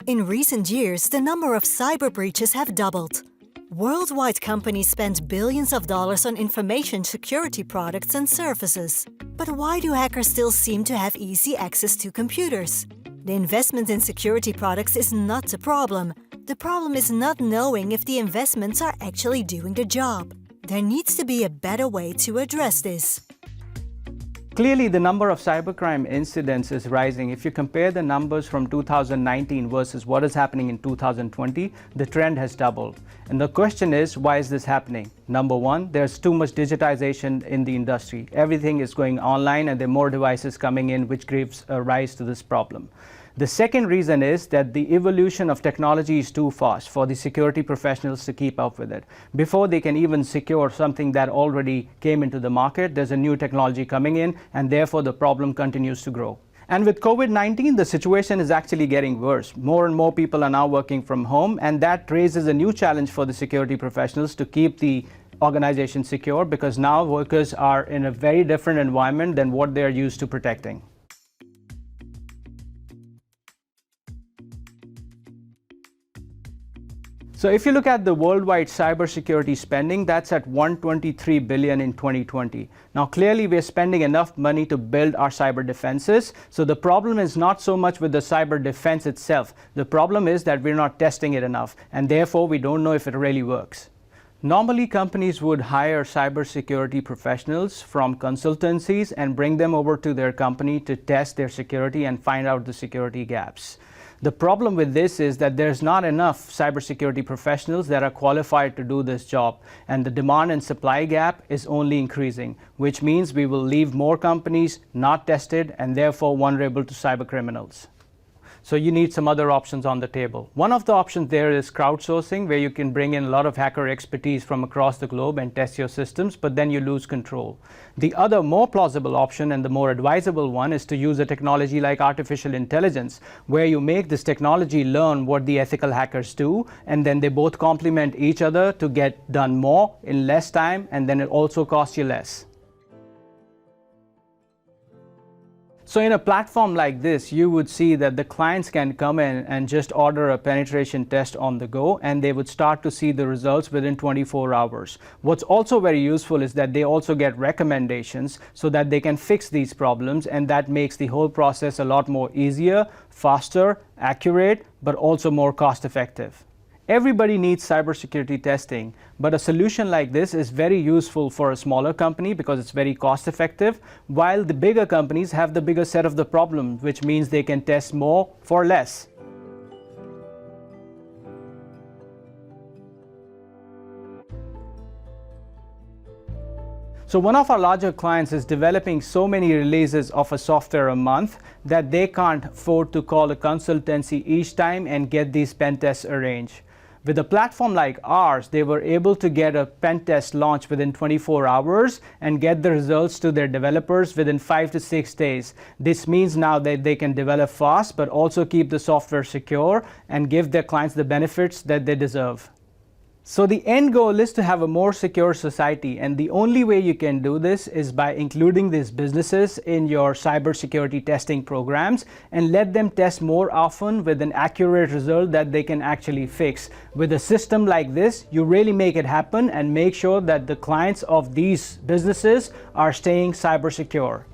In recent years, the number of cyber breaches have doubled. Worldwide companies spend billions of dollars on information security products and services. But why do hackers still seem to have easy access to computers? The investment in security products is not the problem. The problem is not knowing if the investments are actually doing the job. There needs to be a better way to address this. Clearly, the number of cybercrime incidents is rising. If you compare the numbers from 2019 versus what is happening in 2020, the trend has doubled. And the question is, why is this happening? Number one, there's too much digitization in the industry. Everything is going online and there are more devices coming in, which gives a rise to this problem. The second reason is that the evolution of technology is too fast for the security professionals to keep up with it. Before they can even secure something that already came into the market, there's a new technology coming in, and therefore the problem continues to grow. And with COVID-19, the situation is actually getting worse. More and more people are now working from home, and that raises a new challenge for the security professionals to keep the organization secure, because now workers are in a very different environment than what they're used to protecting. So if you look at the worldwide cybersecurity spending, that's at $123 billion in 2020. Now clearly we're spending enough money to build our cyber defenses. So the problem is not so much with the cyber defense itself. The problem is that we're not testing it enough, and therefore we don't know if it really works. Normally companies would hire cybersecurity professionals from consultancies and bring them over to their company to test their security and find out the security gaps. The problem with this is that there's not enough cybersecurity professionals that are qualified to do this job, and the demand and supply gap is only increasing, which means we will leave more companies not tested and therefore vulnerable to cyber criminals. So you need some other options on the table. One of the options there is crowdsourcing, where you can bring in a lot of hacker expertise from across the globe and test your systems, but then you lose control. The other more plausible option, and the more advisable one, is to use a technology like artificial intelligence, where you make this technology learn what the ethical hackers do, and then they both complement each other to get done more in less time, and then it also costs you less. So in a platform like this, you would see that the clients can come in and just order a penetration test on the go, and they would start to see the results within 24 hours. What's also very useful is that they also get recommendations so that they can fix these problems, and that makes the whole process a lot more easier, faster, accurate, but also more cost effective. Everybody needs cybersecurity testing, but a solution like this is very useful for a smaller company because it's very cost effective, while the bigger companies have the bigger set of the problem, which means they can test more for less. So one of our larger clients is developing so many releases of a software a month that they can't afford to call a consultancy each time and get these pen tests arranged. With a platform like ours, they were able to get a pen test launch within 24 hours and get the results to their developers within 5 to 6 days. This means now that they can develop fast, but also keep the software secure and give their clients the benefits that they deserve. So the end goal is to have a more secure society, and the only way you can do this is by including these businesses in your cybersecurity testing programs and let them test more often with an accurate result that they can actually fix. With a system like this, you really make it happen and make sure that the clients of these businesses are staying cyber secure.